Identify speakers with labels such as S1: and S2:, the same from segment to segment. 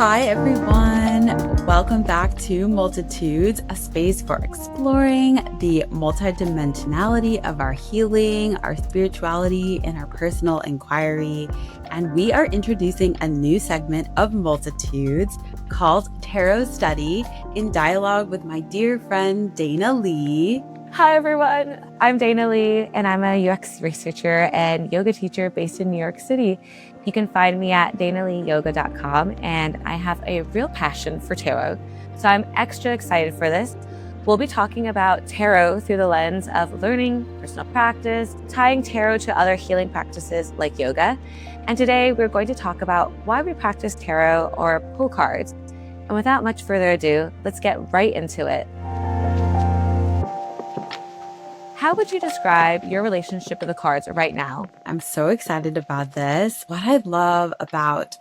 S1: Hi, everyone. Welcome back to Multitudes, a space for exploring the multidimensionality of our healing, our spirituality, and our personal inquiry. And we are introducing a new segment of Multitudes called Tarot Study in dialogue with my dear friend, Dana Lee.
S2: Hi, everyone. I'm Dana Lee, and I'm a UX researcher and yoga teacher based in New York City. You can find me at danaleeyoga.com, and I have a real passion for tarot, so I'm extra excited for this. We'll be talking about tarot through the lens of learning, personal practice, tying tarot to other healing practices like yoga. And today we're going to talk about why we practice tarot or pull cards. And without much further ado, let's get right into it. How would you describe your relationship with the cards right now?
S1: I'm so excited about this. What I love about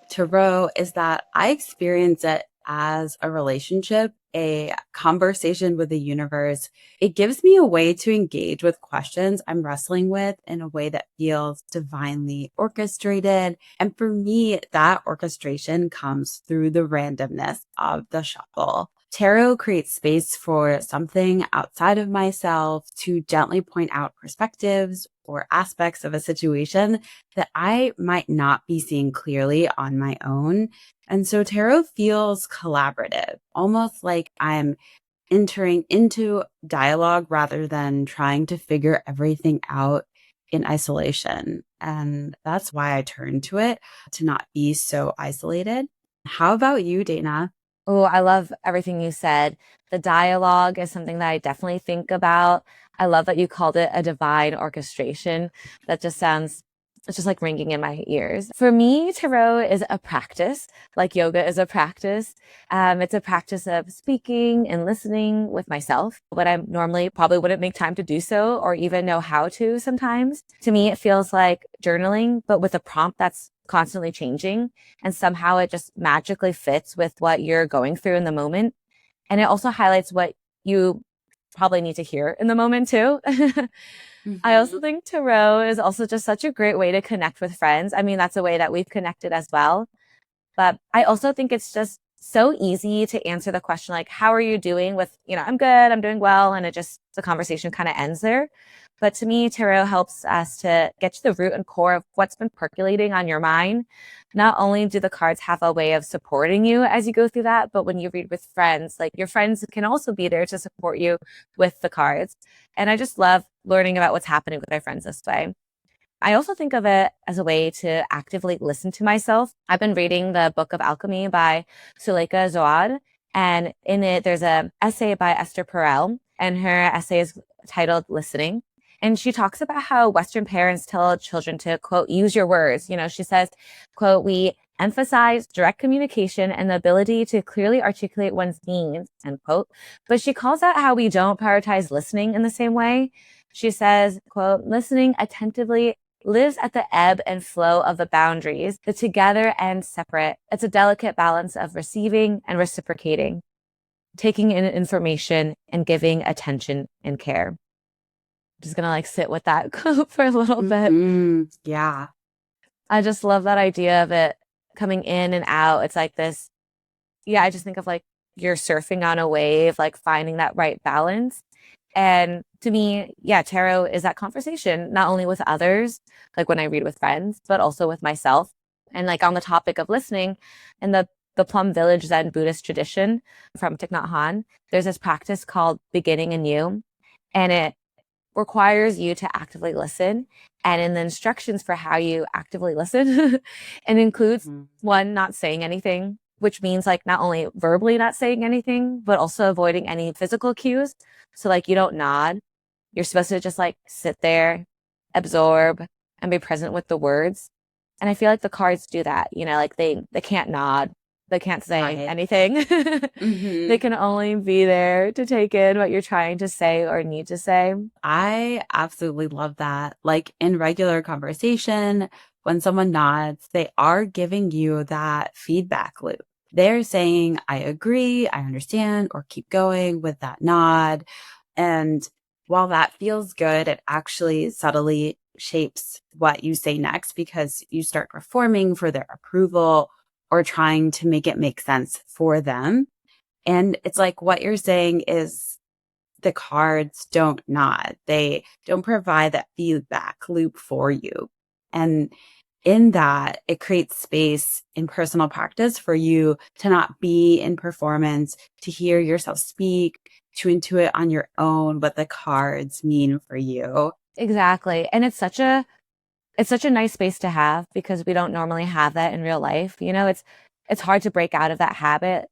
S1: tarot is that I experience it as a relationship, a conversation with the universe. It gives me a way to engage with questions I'm wrestling with in a way that feels divinely orchestrated. And for me, that orchestration comes through the randomness of the shuffle. Tarot creates space for something outside of myself to gently point out perspectives or aspects of a situation that I might not be seeing clearly on my own. And so tarot feels collaborative, almost like I'm entering into dialogue rather than trying to figure everything out in isolation. And that's why I turn to it, to not be so isolated. How about you, Dana?
S2: Oh, I love everything you said. The dialogue is something that I definitely think about. I love that you called it a divine orchestration. That just sounds, it's just like ringing in my ears. For me, tarot is a practice, like yoga is a practice. It's a practice of speaking and listening with myself, but I normally probably wouldn't make time to do so or even know how to sometimes. To me, it feels like journaling, but with a prompt that's constantly changing. And somehow it just magically fits with what you're going through in the moment. And it also highlights what you probably need to hear in the moment too. I also think tarot is also just such a great way to connect with friends. I mean, that's a way that we've connected as well. But I also think it's just so easy to answer the question, like, how are you doing with, I'm good, I'm doing well. And the conversation kind of ends there. But to me, tarot helps us to get to the root and core of what's been percolating on your mind. Not only do the cards have a way of supporting you as you go through that, but when you read with friends, like your friends can also be there to support you with the cards. And I just love learning about what's happening with my friends this way. I also think of it as a way to actively listen to myself. I've been reading the Book of Alchemy by Suleika Zoad, and in it, there's an essay by Esther Perel, and her essay is titled Listening. And she talks about how Western parents tell children to, quote, use your words. She says, quote, we emphasize direct communication and the ability to clearly articulate one's needs, end quote. But she calls out how we don't prioritize listening in the same way. She says, quote, listening attentively lives at the ebb and flow of the boundaries, the together and separate. It's a delicate balance of receiving and reciprocating, taking in information and giving attention and care. Just gonna sit with that quote for a little bit.
S1: Yeah.
S2: I just love that idea of it coming in and out. It's like this. Yeah, I just think of like you're surfing on a wave, like finding that right balance. And to me, yeah, tarot is that conversation, not only with others, like when I read with friends, but also with myself. And like on the topic of listening, in the Plum Village Zen Buddhist tradition from Thich Nhat Hanh, there's this practice called beginning anew. And it requires you to actively listen. And in the instructions for how you actively listen, it includes one, not saying anything, which means like not only verbally not saying anything, but also avoiding any physical cues. So like you don't nod. You're supposed to just like sit there, absorb, and be present with the words. And I feel like the cards do that, like they can't nod. They can't say anything. They can only be there to take in what you're trying to say or need to say.
S1: I absolutely love that. Like in regular conversation, when someone nods, they are giving you that feedback loop. They're saying, I agree, I understand, or keep going with that nod. And while that feels good, it actually subtly shapes what you say next because you start performing for their approval or trying to make it make sense for them. And it's like what you're saying is the cards don't nod. They don't provide that feedback loop for you. And in that, it creates space in personal practice for you to not be in performance, to hear yourself speak, to intuit on your own what the cards mean for you.
S2: Exactly. And it's such a nice space to have because we don't normally have that in real life. It's hard to break out of that habit.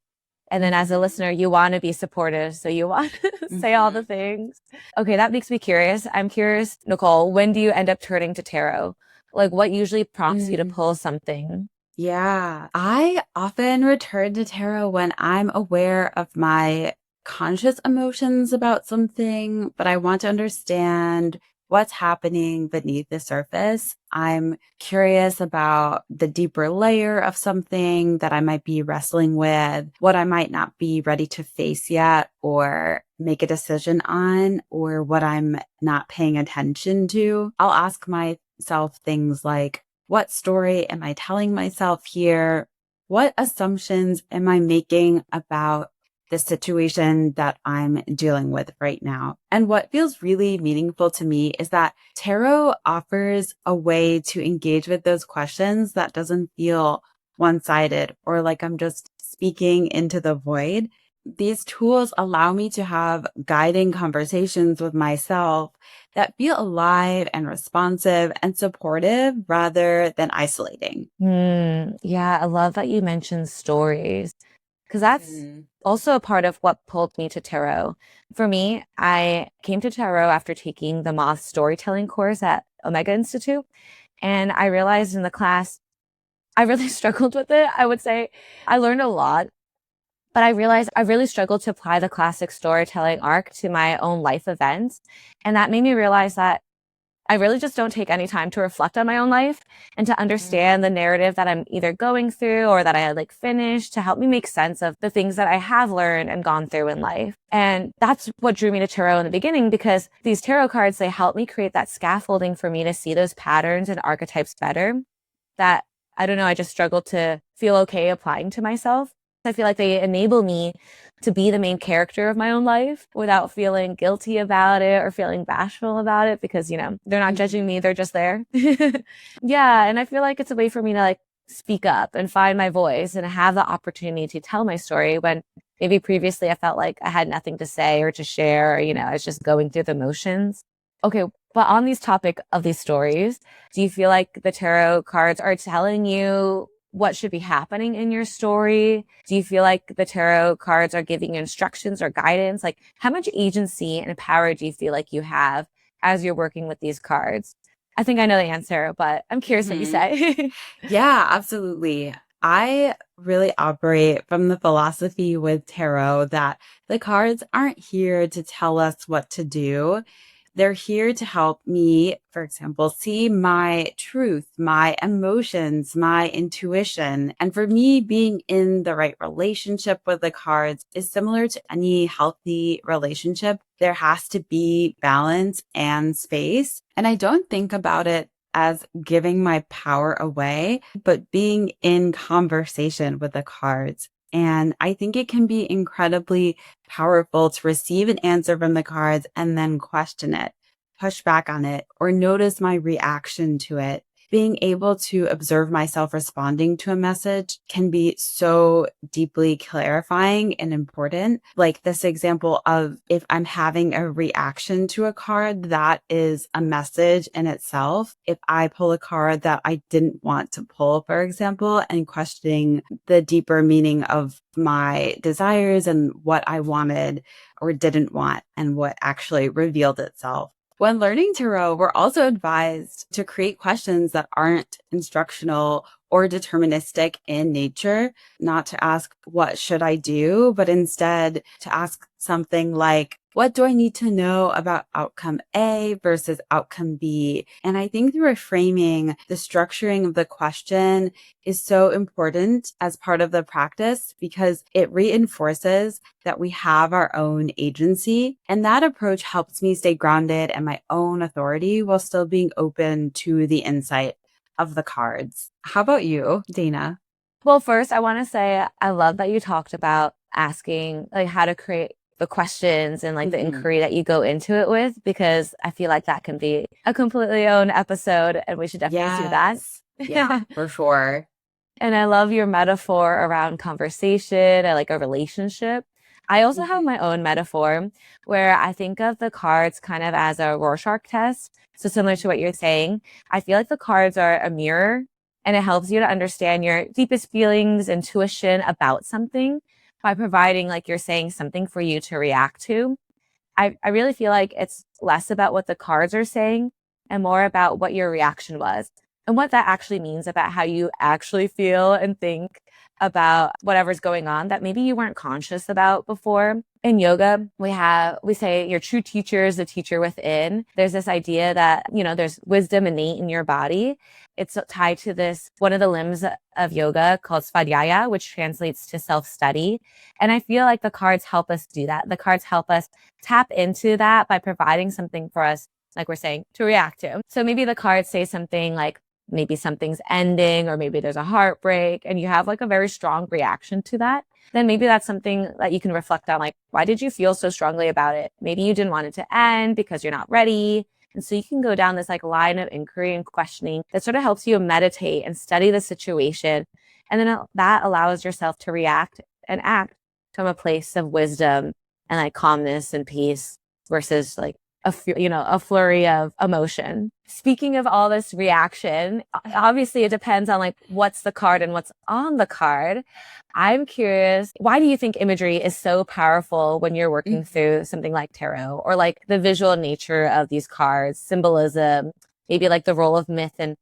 S2: And then as a
S1: Mhm.
S2: listener, you want to be supportive. So you want to say all the
S1: Mhm.
S2: things. Okay, that makes me curious. I'm curious, Nicole, when do you end up turning to tarot? Like what usually prompts you to
S1: Mm.
S2: pull something?
S1: Yeah, I often return to tarot when I'm aware of my conscious emotions about something, but I want to understand what's happening beneath the surface. I'm curious about the deeper layer of something that I might be wrestling with, what I might not be ready to face yet or make a decision on, or what I'm not paying attention to. I'll ask myself things like, what story am I telling myself here? What assumptions am I making about the situation that I'm dealing with right now? And what feels really meaningful to me is that tarot offers a way to engage with those questions that doesn't feel one sided or like I'm just speaking into the void. These tools allow me to have guiding conversations with myself that feel alive and responsive and supportive rather than isolating.
S2: Yeah, I love that you mentioned stories because that's
S1: Mm.
S2: also a part of what pulled me to tarot. For me, I came to tarot after taking the Moth storytelling course at Omega Institute. And I realized in the class, I really struggled with it. I would say I learned a lot, but I realized I really struggled to apply the classic storytelling arc to my own life events. And that made me realize that I really just don't take any time to reflect on my own life and to
S1: Mm.
S2: understand the narrative that I'm either going through or that I had like finished to help me make sense of the things that I have learned and gone through in life. And that's what drew me to tarot in the beginning because these tarot cards, they help me create that scaffolding for me to see those patterns and archetypes better that I don't know, I just struggle to feel okay applying to myself. I feel like they enable me to be the main character of my own life without feeling guilty about it or feeling bashful about it because, they're not judging me,
S1: Mhm.
S2: they're just there. Yeah. And I feel like it's a way for me to like speak up and find my voice and have the opportunity to tell my story when maybe previously I felt like I had nothing to say or to share, or, I was just going through the motions. Okay. But on these topic of these stories, do you feel like the tarot cards are telling you what should be happening in your story? Do you feel like the tarot cards are giving you instructions or guidance? Like, how much agency and power do you feel like you have as you're working with these cards? I think I know the answer, but I'm curious what you
S1: Mhm.
S2: say.
S1: Yeah, absolutely. I really operate from the philosophy with tarot that the cards aren't here to tell us what to do. They're here to help me, for example, see my truth, my emotions, my intuition. And for me, being in the right relationship with the cards is similar to any healthy relationship. There has to be balance and space. And I don't think about it as giving my power away, but being in conversation with the cards. And I think it can be incredibly powerful to receive an answer from the cards and then question it, push back on it, or notice my reaction to it. Being able to observe myself responding to a message can be so deeply clarifying and important. Like this example of if I'm having a reaction to a card, that is a message in itself. If I pull a card that I didn't want to pull, for example, and questioning the deeper meaning of my desires and what I wanted or didn't want and what actually revealed itself. When learning tarot, we're also advised to create questions that aren't instructional or deterministic in nature, not to ask, what should I do? But instead to ask something like, what do I need to know about outcome A versus outcome B? And I think the reframing, the structuring of the question is so important as part of the practice because it reinforces that we have our own agency. And that approach helps me stay grounded in my own authority while still being open to the insight of the cards. How about you, Dana?
S2: Well, first, I want to say I love that you talked about asking like how to create the questions and like the
S1: Mhm.
S2: inquiry that you go into it with, because I feel like that can be a completely own episode and we should definitely do that.
S1: Yes. Yeah, for sure.
S2: And I love your metaphor around conversation and like a relationship. I also have
S1: Mhm.
S2: my own metaphor where I think of the cards kind of as a Rorschach test. So similar to what you're saying, I feel like the cards are a mirror and it helps you to understand your deepest feelings, intuition about something by providing, like you're saying, something for you to react to. I really feel like it's less about what the cards are saying and more about what your reaction was and what that actually means about how you actually feel and think about whatever's going on that maybe you weren't conscious about before. In yoga, we say your true teacher is the teacher within. There's this idea that, there's wisdom innate in your body. It's tied to this one of the limbs of yoga called svadhyaya, which translates to self-study. And I feel like the cards help us do that. The cards help us tap into that by providing something for us, like we're saying, to react to. So maybe the cards say something like maybe something's ending, or maybe there's a heartbreak, and you have like a very strong reaction to that. Then maybe that's something that you can reflect on, like, why did you feel so strongly about it? Maybe you didn't want it to end because you're not ready. And so you can go down this like line of inquiry and questioning that sort of helps you meditate and study the situation. And then that allows yourself to react and act from a place of wisdom and like calmness and peace versus like a flurry of emotion. Speaking of all this reaction, obviously it depends on like what's the card and what's on the card. I'm curious, why do you think imagery is so powerful when you're working
S1: Mhm.
S2: through something like tarot, or like the visual nature of these cards, symbolism, maybe like the role of myth and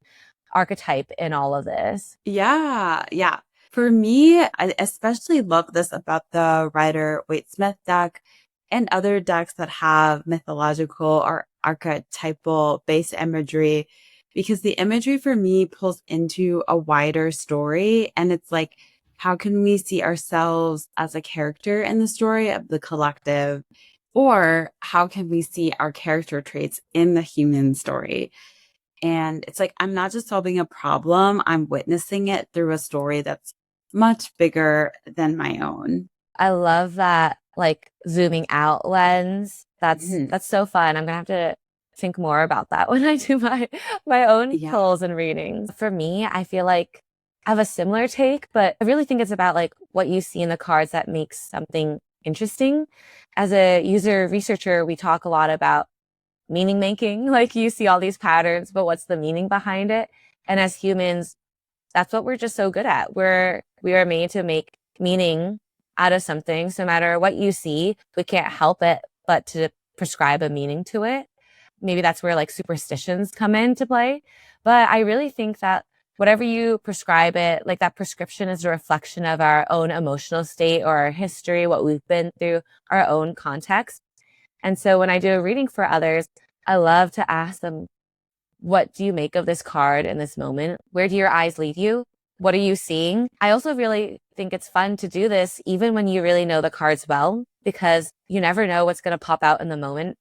S2: archetype in all of this?
S1: Yeah, yeah. For me, I especially love this about the Rider-Waite-Smith deck and other decks that have mythological or archetypal based imagery, because the imagery for me pulls into a wider story. And it's like, how can we see ourselves as a character in the story of the collective? Or how can we see our character traits in the human story? And it's like, I'm not just solving a problem, I'm witnessing it through a story that's much bigger than my own.
S2: I love that like zooming out lens. That's
S1: Mhm.
S2: that's so fun. I'm gonna have to think more about that when I do my own
S1: Yeah.
S2: pulls and readings. For me, I feel like I have a similar take, but I really think it's about like what you see in the cards that makes something interesting. As a user researcher, we talk a lot about meaning making. Like you see all these patterns, but what's the meaning behind it? And as humans, that's what we're just so good at. We are made to make meaning out of something. So no matter what you see, we can't help it but to prescribe a meaning to it. Maybe that's where like superstitions come into play. But I really think that whatever you prescribe it, like that prescription is a reflection of our own emotional state or our history, what we've been through, our own context. And so when I do a reading for others, I love to ask them, what do you make of this card in this moment? Where do your eyes lead you? What are you seeing? I also really think it's fun to do this even when you really know the cards well, because you never know what's going to pop out in the moment.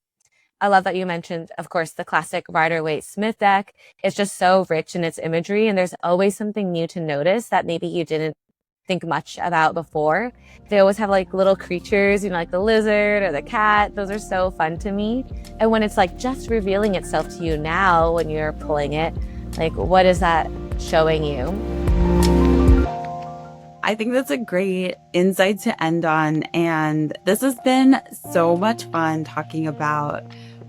S2: I love that you mentioned, of course, the classic Rider-Waite-Smith deck. It's just so rich in its imagery, and there's always something new to notice that maybe you didn't think much about before. They always have like little creatures, like the lizard or the cat. Those are so fun to me. And when it's like just revealing itself to you now when you're pulling it, like what is that showing you?
S1: I think that's a great insight to end on. And this has been so much fun talking about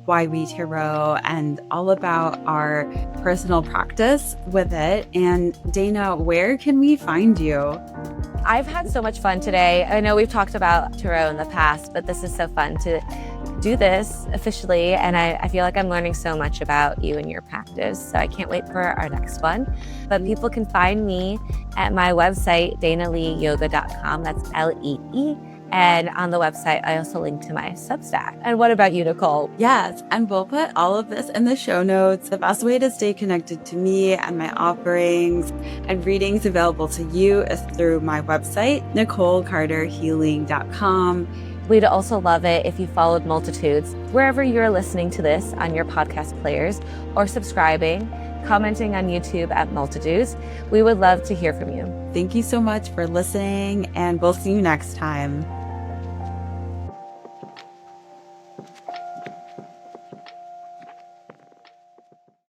S1: why we tarot and all about our personal practice with it. And Dana, where can we find you?
S2: I've had so much fun today. I know we've talked about tarot in the past, but this is so fun to do this officially. And I feel like I'm learning so much about you and your practice. So I can't wait for our next one. But people can find me at my website, danaleeyoga.com. That's Lee. And on the website, I also link to my Substack. And what about you, Nicole?
S1: Yes, and we'll put all of this in the show notes. The best way to stay connected to me and my offerings and readings available to you is through my website, NicoleCarterHealing.com.
S2: We'd also love it if you followed Multitudes wherever you're listening to this on your podcast players, or subscribing, commenting on YouTube at Multitudes. We would love to hear from you.
S1: Thank you so much for listening, and we'll see you next time.